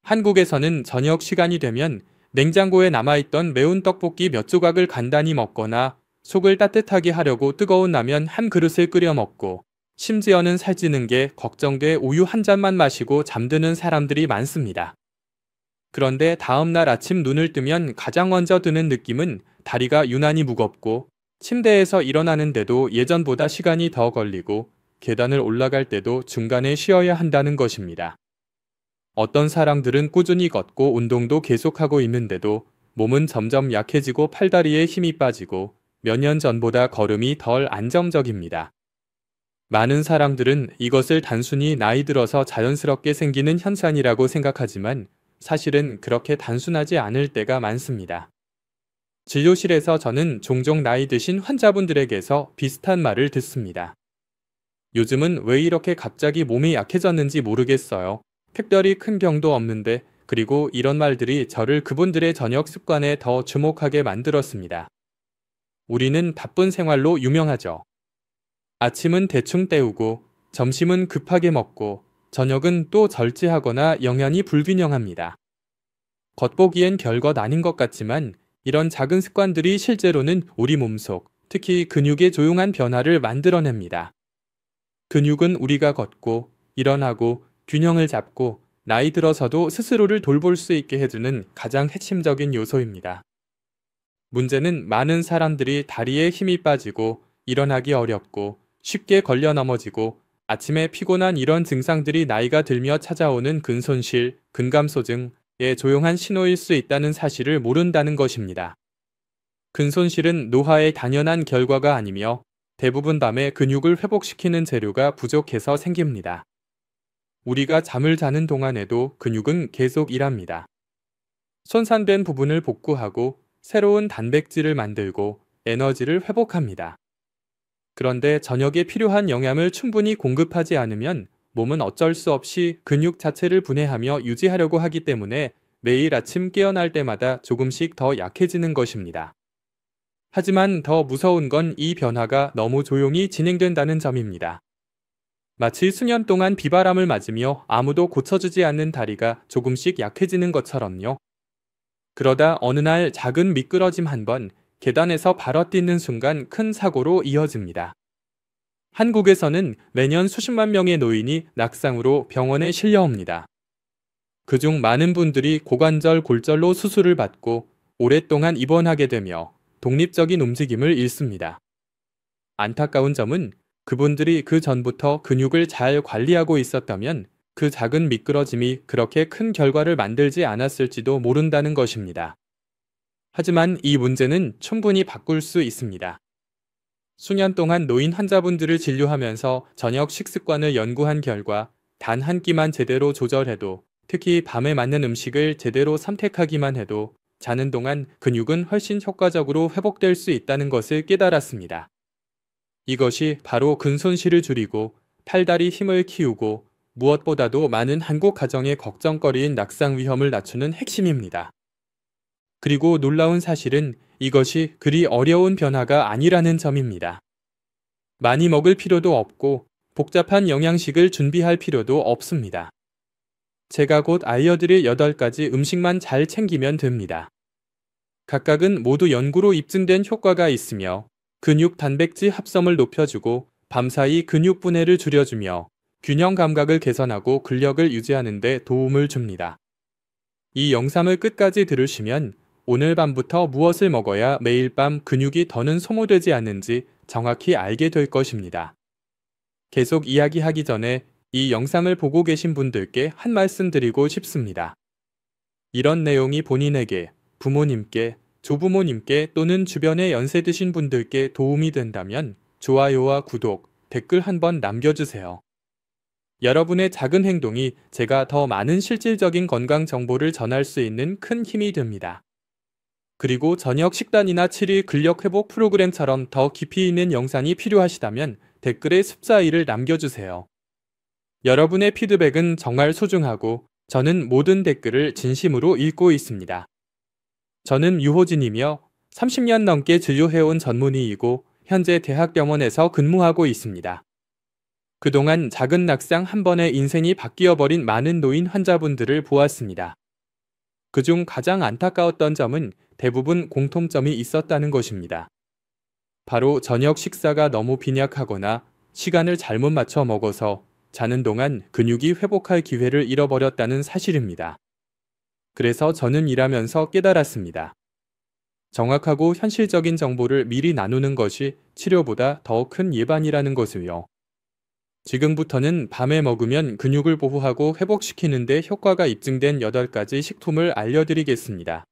한국에서는 저녁 시간이 되면 냉장고에 남아있던 매운 떡볶이 몇 조각을 간단히 먹거나 속을 따뜻하게 하려고 뜨거운 라면 한 그릇을 끓여 먹고 심지어는 살찌는 게 걱정돼 우유 한 잔만 마시고 잠드는 사람들이 많습니다. 그런데 다음날 아침 눈을 뜨면 가장 먼저 드는 느낌은 다리가 유난히 무겁고 침대에서 일어나는데도 예전보다 시간이 더 걸리고 계단을 올라갈 때도 중간에 쉬어야 한다는 것입니다. 어떤 사람들은 꾸준히 걷고 운동도 계속하고 있는데도 몸은 점점 약해지고 팔다리에 힘이 빠지고 몇 년 전보다 걸음이 덜 안정적입니다. 많은 사람들은 이것을 단순히 나이 들어서 자연스럽게 생기는 현상이라고 생각하지만 사실은 그렇게 단순하지 않을 때가 많습니다. 진료실에서 저는 종종 나이 드신 환자분들에게서 비슷한 말을 듣습니다. 요즘은 왜 이렇게 갑자기 몸이 약해졌는지 모르겠어요. 특별히 큰 병도 없는데, 그리고 이런 말들이 저를 그분들의 저녁 습관에 더 주목하게 만들었습니다. 우리는 바쁜 생활로 유명하죠. 아침은 대충 때우고, 점심은 급하게 먹고, 저녁은 또 절제하거나 영양이 불균형합니다. 겉보기엔 별것 아닌 것 같지만 이런 작은 습관들이 실제로는 우리 몸속, 특히 근육의 조용한 변화를 만들어냅니다. 근육은 우리가 걷고, 일어나고, 균형을 잡고, 나이 들어서도 스스로를 돌볼 수 있게 해주는 가장 핵심적인 요소입니다. 문제는 많은 사람들이 다리에 힘이 빠지고, 일어나기 어렵고, 쉽게 걸려 넘어지고, 아침에 피곤한 이런 증상들이 나이가 들며 찾아오는 근손실, 근감소증의 조용한 신호일 수 있다는 사실을 모른다는 것입니다. 근손실은 노화의 당연한 결과가 아니며 대부분 밤에 근육을 회복시키는 재료가 부족해서 생깁니다. 우리가 잠을 자는 동안에도 근육은 계속 일합니다. 손상된 부분을 복구하고 새로운 단백질을 만들고 에너지를 회복합니다. 그런데 저녁에 필요한 영양을 충분히 공급하지 않으면 몸은 어쩔 수 없이 근육 자체를 분해하며 유지하려고 하기 때문에 매일 아침 깨어날 때마다 조금씩 더 약해지는 것입니다. 하지만 더 무서운 건 이 변화가 너무 조용히 진행된다는 점입니다. 마치 수년 동안 비바람을 맞으며 아무도 고쳐주지 않는 다리가 조금씩 약해지는 것처럼요. 그러다 어느 날 작은 미끄러짐 한 번, 계단에서 발어 뛰는 순간 큰 사고로 이어집니다. 한국에서는 매년 수십만 명의 노인이 낙상으로 병원에 실려옵니다. 그중 많은 분들이 고관절 골절로 수술을 받고 오랫동안 입원하게 되며 독립적인 움직임을 잃습니다. 안타까운 점은 그분들이 그 전부터 근육을 잘 관리하고 있었다면 그 작은 미끄러짐이 그렇게 큰 결과를 만들지 않았을지도 모른다는 것입니다. 하지만 이 문제는 충분히 바꿀 수 있습니다. 수년 동안 노인 환자분들을 진료하면서 저녁 식습관을 연구한 결과 단 한 끼만 제대로 조절해도, 특히 밤에 맞는 음식을 제대로 선택하기만 해도 자는 동안 근육은 훨씬 효과적으로 회복될 수 있다는 것을 깨달았습니다. 이것이 바로 근손실을 줄이고 팔다리 힘을 키우고 무엇보다도 많은 한국 가정의 걱정거리인 낙상 위험을 낮추는 핵심입니다. 그리고 놀라운 사실은 이것이 그리 어려운 변화가 아니라는 점입니다. 많이 먹을 필요도 없고 복잡한 영양식을 준비할 필요도 없습니다. 제가 곧 알려드릴 8가지 음식만 잘 챙기면 됩니다. 각각은 모두 연구로 입증된 효과가 있으며 근육 단백질 합성을 높여주고 밤사이 근육 분해를 줄여주며 균형 감각을 개선하고 근력을 유지하는 데 도움을 줍니다. 이 영상을 끝까지 들으시면 오늘 밤부터 무엇을 먹어야 매일 밤 근육이 더는 소모되지 않는지 정확히 알게 될 것입니다. 계속 이야기하기 전에 이 영상을 보고 계신 분들께 한 말씀 드리고 싶습니다. 이런 내용이 본인에게, 부모님께, 조부모님께 또는 주변에 연세 드신 분들께 도움이 된다면 좋아요와 구독, 댓글 한번 남겨주세요. 여러분의 작은 행동이 제가 더 많은 실질적인 건강 정보를 전할 수 있는 큰 힘이 됩니다. 그리고 저녁 식단이나 7일 근력 회복 프로그램처럼 더 깊이 있는 영상이 필요하시다면 댓글에 습자일을 남겨주세요. 여러분의 피드백은 정말 소중하고 저는 모든 댓글을 진심으로 읽고 있습니다. 저는 유호진이며 30년 넘게 진료해온 전문의이고 현재 대학병원에서 근무하고 있습니다. 그동안 작은 낙상 한 번에 인생이 바뀌어버린 많은 노인 환자분들을 보았습니다. 그중 가장 안타까웠던 점은 대부분 공통점이 있었다는 것입니다. 바로 저녁 식사가 너무 빈약하거나 시간을 잘못 맞춰 먹어서 자는 동안 근육이 회복할 기회를 잃어버렸다는 사실입니다. 그래서 저는 일하면서 깨달았습니다. 정확하고 현실적인 정보를 미리 나누는 것이 치료보다 더 큰 예반이라는 것을요. 지금부터는 밤에 먹으면 근육을 보호하고 회복시키는 데 효과가 입증된 8가지 식품을 알려드리겠습니다.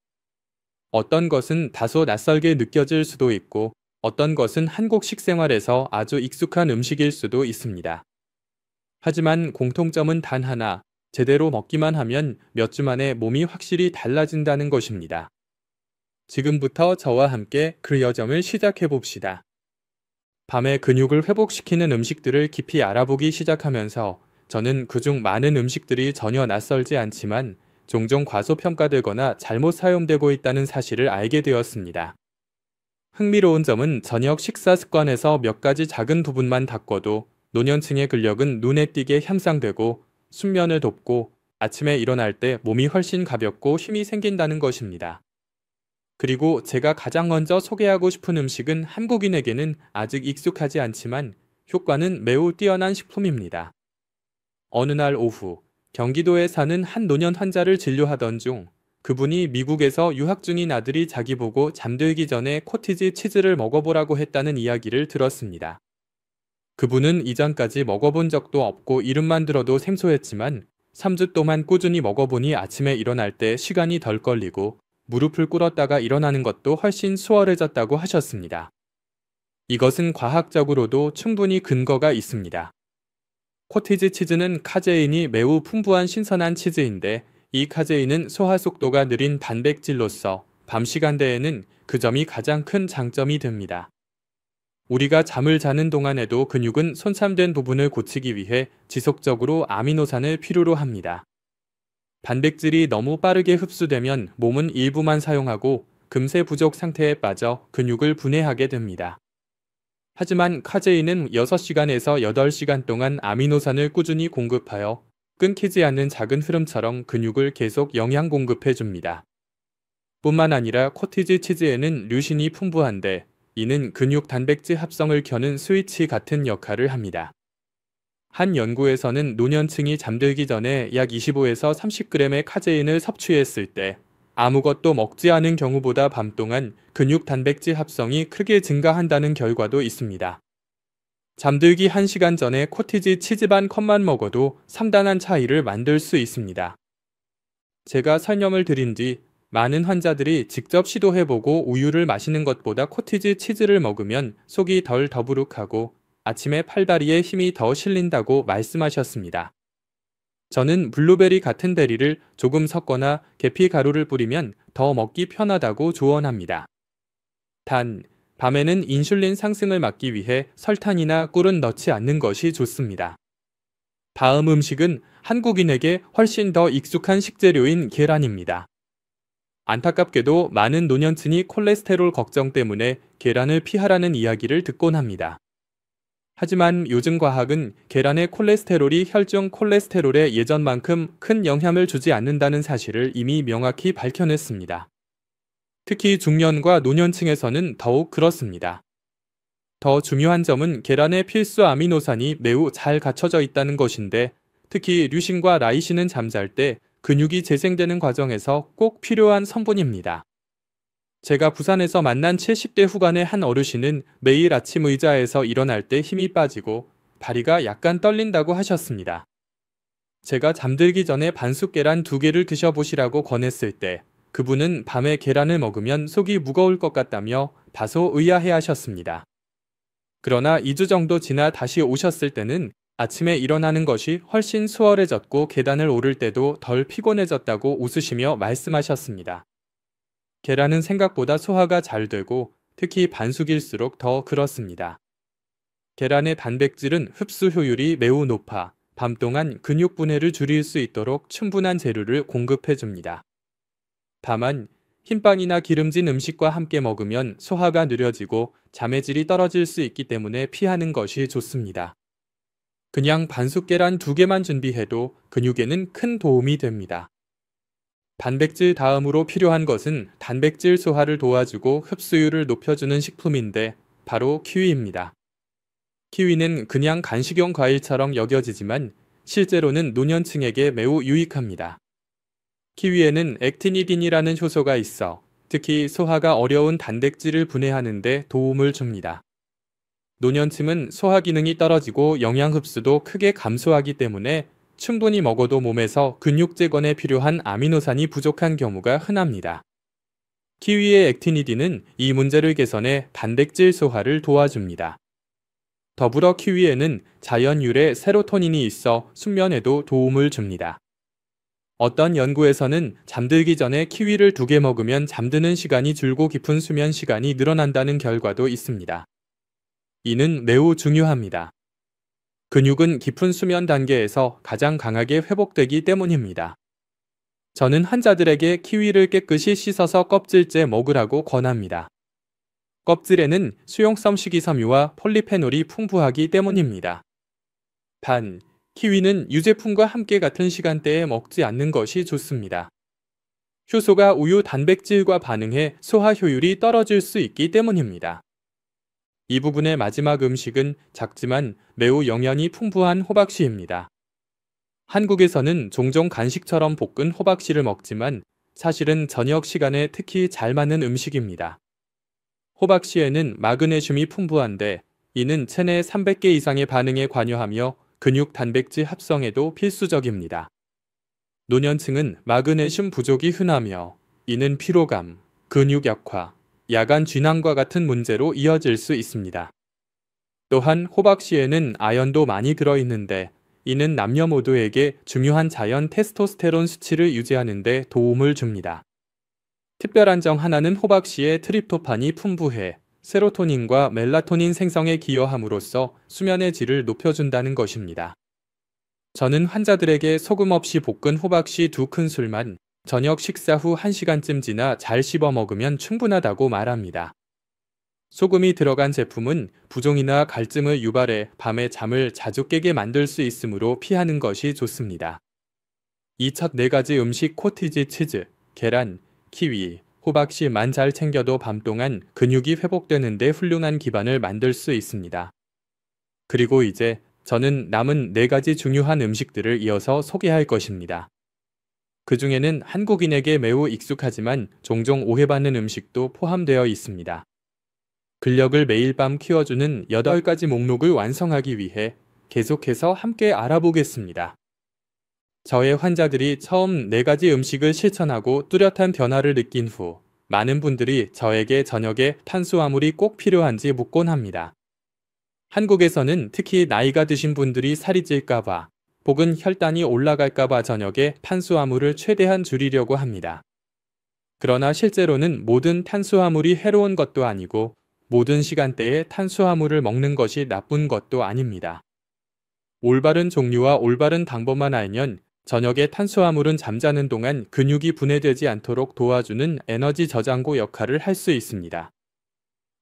어떤 것은 다소 낯설게 느껴질 수도 있고 어떤 것은 한국 식생활에서 아주 익숙한 음식일 수도 있습니다. 하지만 공통점은 단 하나, 제대로 먹기만 하면 몇 주 만에 몸이 확실히 달라진다는 것입니다. 지금부터 저와 함께 그 여정을 시작해 봅시다. 밤에 근육을 회복시키는 음식들을 깊이 알아보기 시작하면서 저는 그중 많은 음식들이 전혀 낯설지 않지만 종종 과소평가되거나 잘못 사용되고 있다는 사실을 알게 되었습니다. 흥미로운 점은 저녁 식사 습관에서 몇 가지 작은 부분만 바꿔도 노년층의 근력은 눈에 띄게 향상되고 숙면을 돕고 아침에 일어날 때 몸이 훨씬 가볍고 힘이 생긴다는 것입니다. 그리고 제가 가장 먼저 소개하고 싶은 음식은 한국인에게는 아직 익숙하지 않지만 효과는 매우 뛰어난 식품입니다. 어느 날 오후 경기도에 사는 한 노년 환자를 진료하던 중 그분이 미국에서 유학 중인 아들이 자기 보고 잠들기 전에 코티지 치즈를 먹어보라고 했다는 이야기를 들었습니다. 그분은 이전까지 먹어본 적도 없고 이름만 들어도 생소했지만 3주 동안 꾸준히 먹어보니 아침에 일어날 때 시간이 덜 걸리고 무릎을 꿇었다가 일어나는 것도 훨씬 수월해졌다고 하셨습니다. 이것은 과학적으로도 충분히 근거가 있습니다. 코티지 치즈는 카제인이 매우 풍부한 신선한 치즈인데 이 카제인은 소화 속도가 느린 단백질로서 밤 시간대에는 그 점이 가장 큰 장점이 됩니다. 우리가 잠을 자는 동안에도 근육은 손상된 부분을 고치기 위해 지속적으로 아미노산을 필요로 합니다. 단백질이 너무 빠르게 흡수되면 몸은 일부만 사용하고 금세 부족 상태에 빠져 근육을 분해하게 됩니다. 하지만 카제인은 6시간에서 8시간 동안 아미노산을 꾸준히 공급하여 끊기지 않는 작은 흐름처럼 근육을 계속 영양 공급해 줍니다. 뿐만 아니라 코티지 치즈에는 류신이 풍부한데 이는 근육 단백질 합성을 켜는 스위치 같은 역할을 합니다. 한 연구에서는 노년층이 잠들기 전에 약 25에서 30g의 카제인을 섭취했을 때 아무것도 먹지 않은 경우보다 밤 동안 근육 단백질 합성이 크게 증가한다는 결과도 있습니다. 잠들기 1시간 전에 코티지 치즈 반 컵만 먹어도 상당한 차이를 만들 수 있습니다. 제가 설명을 드린 뒤 많은 환자들이 직접 시도해보고 우유를 마시는 것보다 코티지 치즈를 먹으면 속이 덜 더부룩하고 아침에 팔다리에 힘이 더 실린다고 말씀하셨습니다. 저는 블루베리 같은 베리를 조금 섞거나 계피 가루를 뿌리면 더 먹기 편하다고 조언합니다. 단, 밤에는 인슐린 상승을 막기 위해 설탕이나 꿀은 넣지 않는 것이 좋습니다. 다음 음식은 한국인에게 훨씬 더 익숙한 식재료인 계란입니다. 안타깝게도 많은 노년층이 콜레스테롤 걱정 때문에 계란을 피하라는 이야기를 듣곤 합니다. 하지만 요즘 과학은 계란의 콜레스테롤이 혈중 콜레스테롤에 예전만큼 큰 영향을 주지 않는다는 사실을 이미 명확히 밝혀냈습니다. 특히 중년과 노년층에서는 더욱 그렇습니다. 더 중요한 점은 계란의 필수 아미노산이 매우 잘 갖춰져 있다는 것인데 특히 류신과 라이신은 잠잘 때 근육이 재생되는 과정에서 꼭 필요한 성분입니다. 제가 부산에서 만난 70대 후반의 한 어르신은 매일 아침 의자에서 일어날 때 힘이 빠지고 다리가 약간 떨린다고 하셨습니다. 제가 잠들기 전에 반숙 계란 2개를 드셔보시라고 권했을 때 그분은 밤에 계란을 먹으면 속이 무거울 것 같다며 다소 의아해 하셨습니다. 그러나 2주 정도 지나 다시 오셨을 때는 아침에 일어나는 것이 훨씬 수월해졌고 계단을 오를 때도 덜 피곤해졌다고 웃으시며 말씀하셨습니다. 계란은 생각보다 소화가 잘 되고 특히 반숙일수록 더 그렇습니다. 계란의 단백질은 흡수 효율이 매우 높아 밤 동안 근육 분해를 줄일 수 있도록 충분한 재료를 공급해 줍니다. 다만 흰빵이나 기름진 음식과 함께 먹으면 소화가 느려지고 잠의 질이 떨어질 수 있기 때문에 피하는 것이 좋습니다. 그냥 반숙 계란 2개만 준비해도 근육에는 큰 도움이 됩니다. 단백질 다음으로 필요한 것은 단백질 소화를 도와주고 흡수율을 높여주는 식품인데 바로 키위입니다. 키위는 그냥 간식용 과일처럼 여겨지지만 실제로는 노년층에게 매우 유익합니다. 키위에는 액티니딘이라는 효소가 있어 특히 소화가 어려운 단백질을 분해하는 데 도움을 줍니다. 노년층은 소화 기능이 떨어지고 영양 흡수도 크게 감소하기 때문에 충분히 먹어도 몸에서 근육 재건에 필요한 아미노산이 부족한 경우가 흔합니다. 키위의 액티니딘은 이 문제를 개선해 단백질 소화를 도와줍니다. 더불어 키위에는 자연 유래 세로토닌이 있어 숙면에도 도움을 줍니다. 어떤 연구에서는 잠들기 전에 키위를 2개 먹으면 잠드는 시간이 줄고 깊은 수면 시간이 늘어난다는 결과도 있습니다. 이는 매우 중요합니다. 근육은 깊은 수면 단계에서 가장 강하게 회복되기 때문입니다. 저는 환자들에게 키위를 깨끗이 씻어서 껍질째 먹으라고 권합니다. 껍질에는 수용성 식이섬유와 폴리페놀이 풍부하기 때문입니다. 단, 키위는 유제품과 함께 같은 시간대에 먹지 않는 것이 좋습니다. 효소가 우유 단백질과 반응해 소화 효율이 떨어질 수 있기 때문입니다. 이 부분의 마지막 음식은 작지만 매우 영양이 풍부한 호박씨입니다. 한국에서는 종종 간식처럼 볶은 호박씨를 먹지만 사실은 저녁 시간에 특히 잘 맞는 음식입니다. 호박씨에는 마그네슘이 풍부한데 이는 체내 300개 이상의 반응에 관여하며 근육 단백질 합성에도 필수적입니다. 노년층은 마그네슘 부족이 흔하며 이는 피로감, 근육 약화, 야간 쥐낭과 같은 문제로 이어질 수 있습니다. 또한 호박씨에는 아연도 많이 들어있는데 이는 남녀 모두에게 중요한 자연 테스토스테론 수치를 유지하는 데 도움을 줍니다. 특별한 점 하나는 호박씨에 트립토판이 풍부해 세로토닌과 멜라토닌 생성에 기여함으로써 수면의 질을 높여준다는 것입니다. 저는 환자들에게 소금 없이 볶은 호박씨 2큰술만 저녁 식사 후 1시간쯤 지나 잘 씹어 먹으면 충분하다고 말합니다. 소금이 들어간 제품은 부종이나 갈증을 유발해 밤에 잠을 자주 깨게 만들 수 있으므로 피하는 것이 좋습니다. 이 첫 4가지 음식 코티지 치즈, 계란, 키위, 호박씨만 잘 챙겨도 밤 동안 근육이 회복되는 데 훌륭한 기반을 만들 수 있습니다. 그리고 이제 저는 남은 4가지 중요한 음식들을 이어서 소개할 것입니다. 그 중에는 한국인에게 매우 익숙하지만 종종 오해받는 음식도 포함되어 있습니다. 근력을 매일 밤 키워주는 8가지 목록을 완성하기 위해 계속해서 함께 알아보겠습니다. 저의 환자들이 처음 4가지 음식을 실천하고 뚜렷한 변화를 느낀 후 많은 분들이 저에게 저녁에 탄수화물이 꼭 필요한지 묻곤 합니다. 한국에서는 특히 나이가 드신 분들이 살이 찔까봐 혹은 혈당이 올라갈까봐 저녁에 탄수화물을 최대한 줄이려고 합니다. 그러나 실제로는 모든 탄수화물이 해로운 것도 아니고 모든 시간대에 탄수화물을 먹는 것이 나쁜 것도 아닙니다. 올바른 종류와 올바른 방법만 알면 저녁에 탄수화물은 잠자는 동안 근육이 분해되지 않도록 도와주는 에너지 저장고 역할을 할 수 있습니다.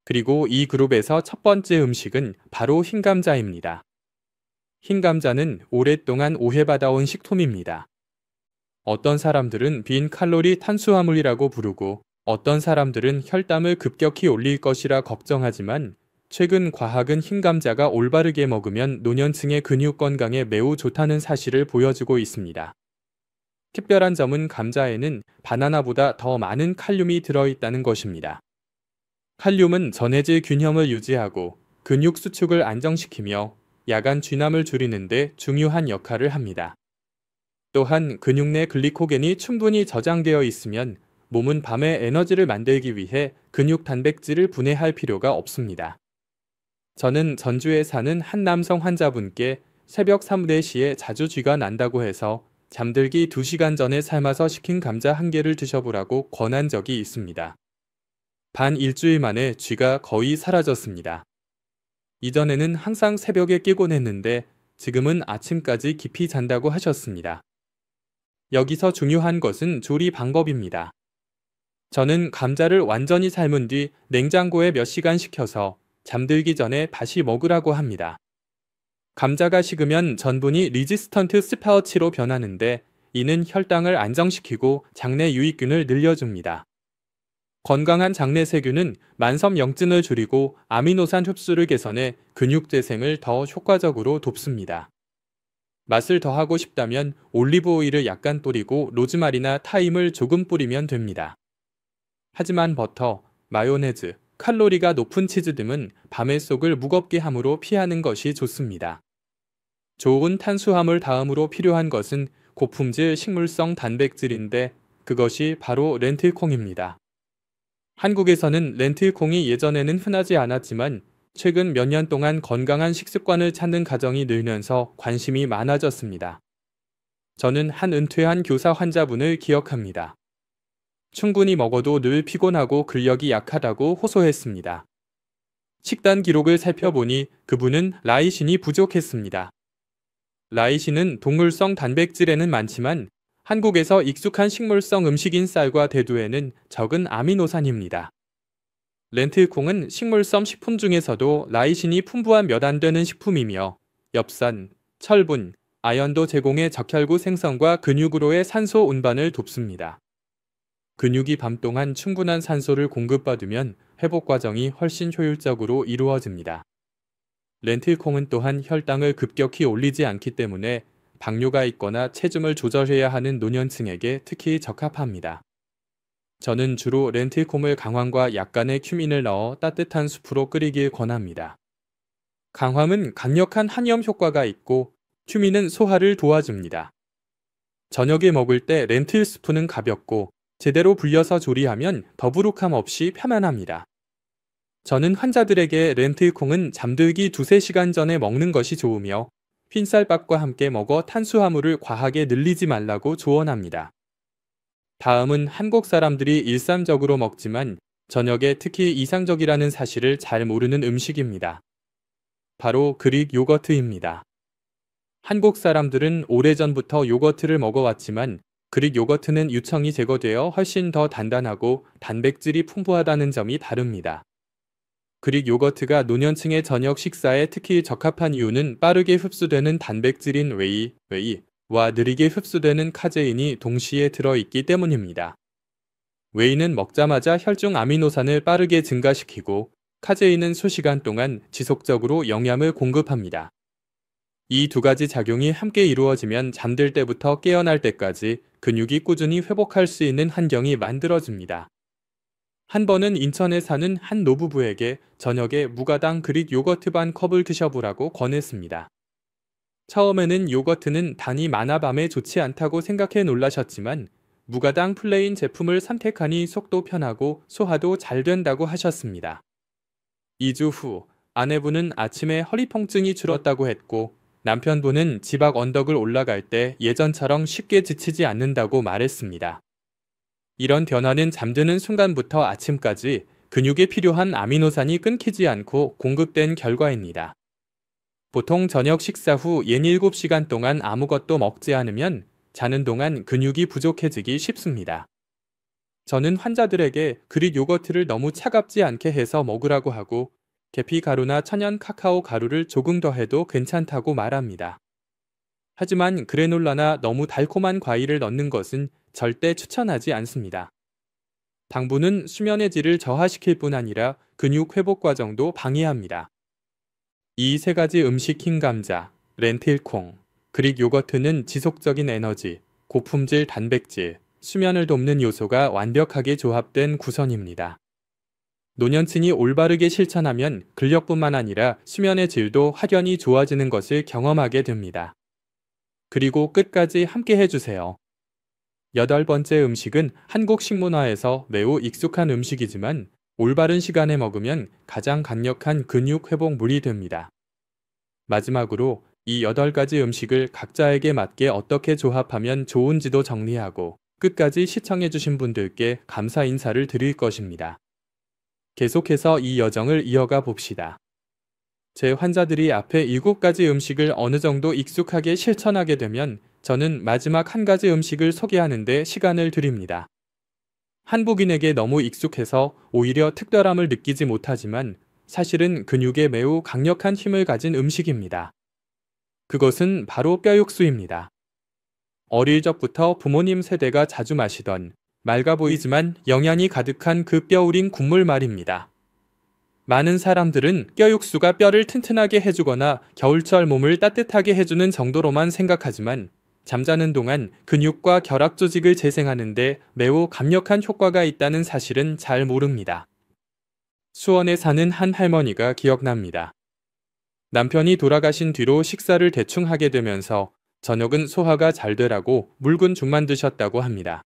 그리고 이 그룹에서 첫 번째 음식은 바로 흰감자입니다. 흰감자는 오랫동안 오해받아온 식품입니다. 어떤 사람들은 빈 칼로리 탄수화물이라고 부르고 어떤 사람들은 혈당을 급격히 올릴 것이라 걱정하지만 최근 과학은 흰감자가 올바르게 먹으면 노년층의 근육 건강에 매우 좋다는 사실을 보여주고 있습니다. 특별한 점은 감자에는 바나나보다 더 많은 칼륨이 들어있다는 것입니다. 칼륨은 전해질 균형을 유지하고 근육 수축을 안정시키며 야간 쥐남을 줄이는 데 중요한 역할을 합니다. 또한 근육 내 글리코겐이 충분히 저장되어 있으면 몸은 밤에 에너지를 만들기 위해 근육 단백질을 분해할 필요가 없습니다. 저는 전주에 사는 한 남성 환자분께 새벽 3, 4시에 자주 쥐가 난다고 해서 잠들기 2시간 전에 삶아서 식힌 감자 1개를 드셔보라고 권한 적이 있습니다. 반 일주일 만에 쥐가 거의 사라졌습니다. 이전에는 항상 새벽에 깨곤 했는데 지금은 아침까지 깊이 잔다고 하셨습니다. 여기서 중요한 것은 조리 방법입니다. 저는 감자를 완전히 삶은 뒤 냉장고에 몇 시간 식혀서 잠들기 전에 다시 먹으라고 합니다. 감자가 식으면 전분이 리지스턴트 스파우치로 변하는데 이는 혈당을 안정시키고 장내 유익균을 늘려줍니다. 건강한 장내 세균은 만성염증을 줄이고 아미노산 흡수를 개선해 근육 재생을 더 효과적으로 돕습니다. 맛을 더하고 싶다면 올리브 오일을 약간 뿌리고 로즈마리나 타임을 조금 뿌리면 됩니다. 하지만 버터, 마요네즈, 칼로리가 높은 치즈 등은 밤의 속을 무겁게 함으로 피하는 것이 좋습니다. 좋은 탄수화물 다음으로 필요한 것은 고품질 식물성 단백질인데 그것이 바로 렌틸콩입니다. 한국에서는 렌틸콩이 예전에는 흔하지 않았지만 최근 몇 년 동안 건강한 식습관을 찾는 가정이 늘면서 관심이 많아졌습니다. 저는 한 은퇴한 교사 환자분을 기억합니다. 충분히 먹어도 늘 피곤하고 근력이 약하다고 호소했습니다. 식단 기록을 살펴보니 그분은 라이신이 부족했습니다. 라이신은 동물성 단백질에는 많지만 한국에서 익숙한 식물성 음식인 쌀과 대두에는 적은 아미노산입니다. 렌틸콩은 식물성 식품 중에서도 라이신이 풍부한 몇 안 되는 식품이며 엽산, 철분, 아연도 제공해 적혈구 생성과 근육으로의 산소 운반을 돕습니다. 근육이 밤 동안 충분한 산소를 공급받으면 회복 과정이 훨씬 효율적으로 이루어집니다. 렌틸콩은 또한 혈당을 급격히 올리지 않기 때문에 당뇨가 있거나 체중을 조절해야 하는 노년층에게 특히 적합합니다. 저는 주로 렌틸콩을 강황과 약간의 큐민을 넣어 따뜻한 수프로 끓이길 권합니다. 강황은 강력한 항염 효과가 있고 큐민은 소화를 도와줍니다. 저녁에 먹을 때 렌틸 스프는 가볍고 제대로 불려서 조리하면 더부룩함 없이 편안합니다. 저는 환자들에게 렌틸콩은 잠들기 2~3시간 전에 먹는 것이 좋으며 흰쌀밥과 함께 먹어 탄수화물을 과하게 늘리지 말라고 조언합니다. 다음은 한국 사람들이 일상적으로 먹지만 저녁에 특히 이상적이라는 사실을 잘 모르는 음식입니다. 바로 그릭 요거트입니다. 한국 사람들은 오래전부터 요거트를 먹어왔지만 그릭 요거트는 유청이 제거되어 훨씬 더 단단하고 단백질이 풍부하다는 점이 다릅니다. 그릭 요거트가 노년층의 저녁 식사에 특히 적합한 이유는 빠르게 흡수되는 단백질인 웨이와 느리게 흡수되는 카제인이 동시에 들어있기 때문입니다. 웨이는 먹자마자 혈중 아미노산을 빠르게 증가시키고 카제인은 수시간 동안 지속적으로 영양을 공급합니다. 이 두 가지 작용이 함께 이루어지면 잠들 때부터 깨어날 때까지 근육이 꾸준히 회복할 수 있는 환경이 만들어집니다. 한 번은 인천에 사는 한 노부부에게 저녁에 무가당 그릭 요거트 반 컵을 드셔보라고 권했습니다. 처음에는 요거트는 단이 많아 밤에 좋지 않다고 생각해 놀라셨지만 무가당 플레인 제품을 선택하니 속도 편하고 소화도 잘 된다고 하셨습니다. 2주 후 아내분은 아침에 허리 통증이 줄었다고 했고 남편분은 지박 언덕을 올라갈 때 예전처럼 쉽게 지치지 않는다고 말했습니다. 이런 변화는 잠드는 순간부터 아침까지 근육에 필요한 아미노산이 끊기지 않고 공급된 결과입니다. 보통 저녁 식사 후 6~7시간 동안 아무것도 먹지 않으면 자는 동안 근육이 부족해지기 쉽습니다. 저는 환자들에게 그릭 요거트를 너무 차갑지 않게 해서 먹으라고 하고 계피 가루나 천연 카카오 가루를 조금 더 해도 괜찮다고 말합니다. 하지만 그래놀라나 너무 달콤한 과일을 넣는 것은 절대 추천하지 않습니다. 당분은 수면의 질을 저하시킬 뿐 아니라 근육 회복 과정도 방해합니다. 이 세 가지 음식 흰 감자, 렌틸콩, 그릭 요거트는 지속적인 에너지, 고품질 단백질, 수면을 돕는 요소가 완벽하게 조합된 구성입니다. 노년층이 올바르게 실천하면 근력뿐만 아니라 수면의 질도 확연히 좋아지는 것을 경험하게 됩니다. 그리고 끝까지 함께 해주세요. 8번째 음식은 한국 식문화에서 매우 익숙한 음식이지만 올바른 시간에 먹으면 가장 강력한 근육 회복물이 됩니다. 마지막으로 이 8가지 음식을 각자에게 맞게 어떻게 조합하면 좋은지도 정리하고 끝까지 시청해주신 분들께 감사 인사를 드릴 것입니다. 계속해서 이 여정을 이어가 봅시다. 제 환자들이 앞에 7가지 음식을 어느 정도 익숙하게 실천하게 되면 저는 마지막 한 가지 음식을 소개하는데 시간을 드립니다. 한국인에게 너무 익숙해서 오히려 특별함을 느끼지 못하지만 사실은 근육에 매우 강력한 힘을 가진 음식입니다. 그것은 바로 뼈육수입니다. 어릴 적부터 부모님 세대가 자주 마시던 맑아 보이지만 영양이 가득한 그 뼈 우린 국물 말입니다. 많은 사람들은 뼈육수가 뼈를 튼튼하게 해주거나 겨울철 몸을 따뜻하게 해주는 정도로만 생각하지만 잠자는 동안 근육과 결합 조직을 재생하는 데 매우 강력한 효과가 있다는 사실은 잘 모릅니다. 수원에 사는 한 할머니가 기억납니다. 남편이 돌아가신 뒤로 식사를 대충 하게 되면서 저녁은 소화가 잘 되라고 묽은 죽만 드셨다고 합니다.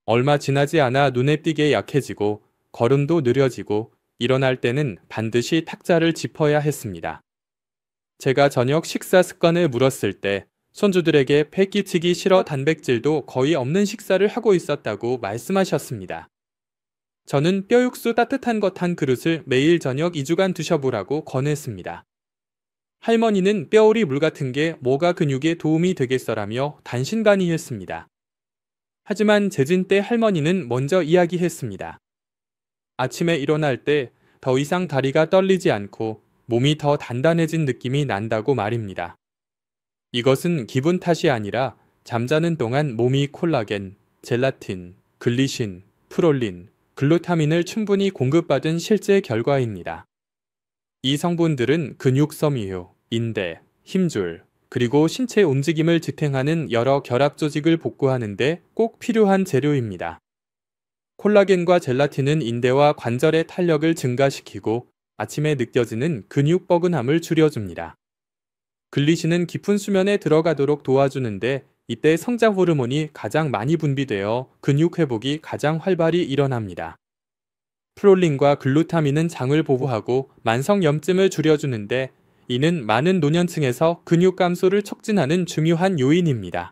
얼마 지나지 않아 눈에 띄게 약해지고 걸음도 느려지고 일어날 때는 반드시 탁자를 짚어야 했습니다. 제가 저녁 식사 습관을 물었을 때 손주들에게 폐 끼치기 싫어 단백질도 거의 없는 식사를 하고 있었다고 말씀하셨습니다. 저는 뼈육수 따뜻한 것 한 그릇을 매일 저녁 2주간 드셔보라고 권했습니다. 할머니는 뼈우리 물 같은 게 뭐가 근육에 도움이 되겠어라며 단신간이했습니다. 하지만 재진 때 할머니는 먼저 이야기했습니다. 아침에 일어날 때 더 이상 다리가 떨리지 않고 몸이 더 단단해진 느낌이 난다고 말입니다. 이것은 기분 탓이 아니라 잠자는 동안 몸이 콜라겐, 젤라틴, 글리신, 프롤린, 글루타민을 충분히 공급받은 실제 결과입니다. 이 성분들은 근육 섬유, 인대, 힘줄, 그리고 신체 움직임을 지탱하는 여러 결합 조직을 복구하는 데 꼭 필요한 재료입니다. 콜라겐과 젤라틴은 인대와 관절의 탄력을 증가시키고 아침에 느껴지는 근육 뻐근함을 줄여줍니다. 글리신은 깊은 수면에 들어가도록 도와주는데 이때 성장 호르몬이 가장 많이 분비되어 근육 회복이 가장 활발히 일어납니다. 프롤린과 글루타민은 장을 보호하고 만성염증을 줄여주는데 이는 많은 노년층에서 근육 감소를 촉진하는 중요한 요인입니다.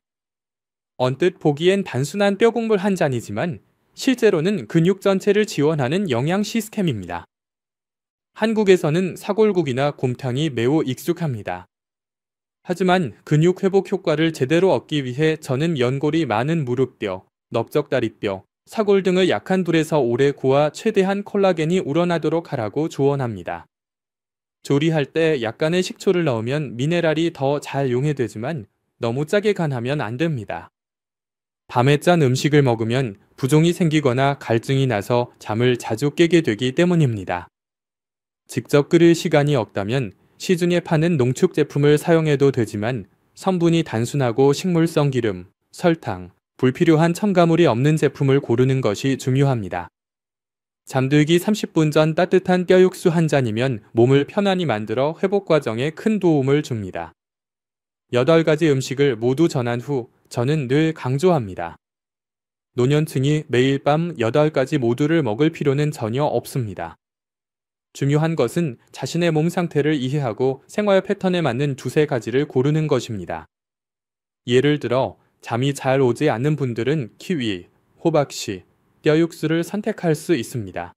언뜻 보기엔 단순한 뼈국물 한 잔이지만 실제로는 근육 전체를 지원하는 영양 시스템입니다. 한국에서는 사골국이나 곰탕이 매우 익숙합니다. 하지만 근육 회복 효과를 제대로 얻기 위해 저는 연골이 많은 무릎뼈, 넓적다리뼈, 사골 등을 약한 불에서 오래 구워 최대한 콜라겐이 우러나도록 하라고 조언합니다. 조리할 때 약간의 식초를 넣으면 미네랄이 더 잘 용해되지만 너무 짜게 간하면 안 됩니다. 밤에 짠 음식을 먹으면 부종이 생기거나 갈증이 나서 잠을 자주 깨게 되기 때문입니다. 직접 끓일 시간이 없다면 시중에 파는 농축 제품을 사용해도 되지만 성분이 단순하고 식물성 기름, 설탕, 불필요한 첨가물이 없는 제품을 고르는 것이 중요합니다. 잠들기 30분 전 따뜻한 뼈육수 한 잔이면 몸을 편안히 만들어 회복 과정에 큰 도움을 줍니다. 8가지 음식을 모두 전한 후 저는 늘 강조합니다. 노년층이 매일 밤 8가지 모두를 먹을 필요는 전혀 없습니다. 중요한 것은 자신의 몸 상태를 이해하고 생활 패턴에 맞는 2-3가지를 고르는 것입니다. 예를 들어 잠이 잘 오지 않는 분들은 키위, 호박씨, 뼈육수를 선택할 수 있습니다.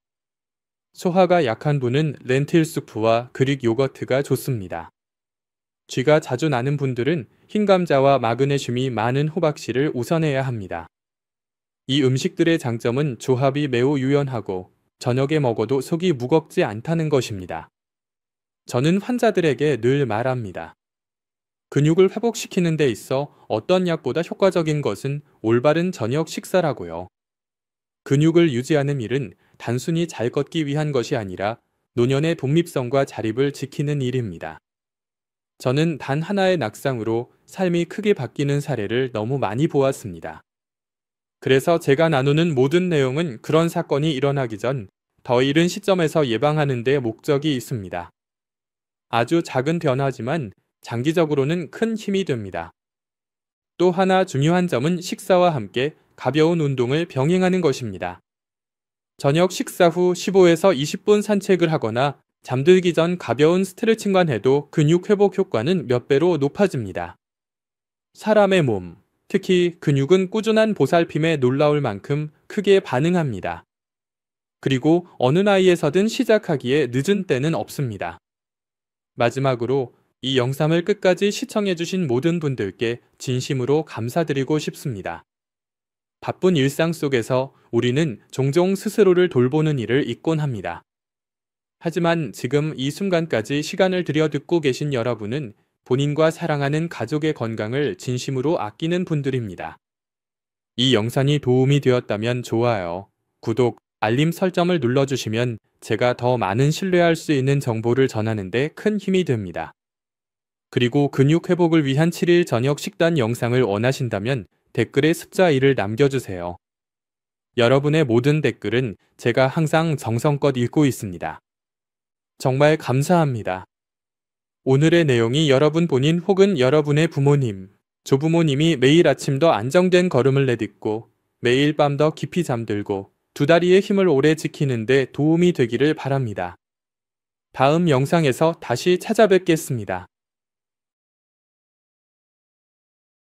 소화가 약한 분은 렌틸 수프와 그릭 요거트가 좋습니다. 쥐가 자주 나는 분들은 흰 감자와 마그네슘이 많은 호박씨를 우선해야 합니다. 이 음식들의 장점은 조합이 매우 유연하고 저녁에 먹어도 속이 무겁지 않다는 것입니다. 저는 환자들에게 늘 말합니다. 근육을 회복시키는 데 있어 어떤 약보다 효과적인 것은 올바른 저녁 식사라고요. 근육을 유지하는 일은 단순히 잘 걷기 위한 것이 아니라 노년의 독립성과 자립을 지키는 일입니다. 저는 단 하나의 낙상으로 삶이 크게 바뀌는 사례를 너무 많이 보았습니다. 그래서 제가 나누는 모든 내용은 그런 사건이 일어나기 전 더 이른 시점에서 예방하는 데 목적이 있습니다. 아주 작은 변화지만 장기적으로는 큰 힘이 됩니다. 또 하나 중요한 점은 식사와 함께 가벼운 운동을 병행하는 것입니다. 저녁 식사 후 15에서 20분 산책을 하거나 잠들기 전 가벼운 스트레칭만 해도 근육 회복 효과는 몇 배로 높아집니다. 사람의 몸, 특히 근육은 꾸준한 보살핌에 놀라울 만큼 크게 반응합니다. 그리고 어느 나이에서든 시작하기에 늦은 때는 없습니다. 마지막으로 이 영상을 끝까지 시청해주신 모든 분들께 진심으로 감사드리고 싶습니다. 바쁜 일상 속에서 우리는 종종 스스로를 돌보는 일을 잊곤 합니다. 하지만 지금 이 순간까지 시간을 들여 듣고 계신 여러분은 본인과 사랑하는 가족의 건강을 진심으로 아끼는 분들입니다. 이 영상이 도움이 되었다면 좋아요, 구독, 알림 설정을 눌러주시면 제가 더 많은 신뢰할 수 있는 정보를 전하는 데 큰 힘이 됩니다. 그리고 근육 회복을 위한 7일 저녁 식단 영상을 원하신다면 댓글에 숫자 1을 남겨주세요. 여러분의 모든 댓글은 제가 항상 정성껏 읽고 있습니다. 정말 감사합니다. 오늘의 내용이 여러분 본인 혹은 여러분의 부모님, 조부모님이 매일 아침 더 안정된 걸음을 내딛고 매일 밤 더 깊이 잠들고 두 다리의 힘을 오래 지키는 데 도움이 되기를 바랍니다. 다음 영상에서 다시 찾아뵙겠습니다.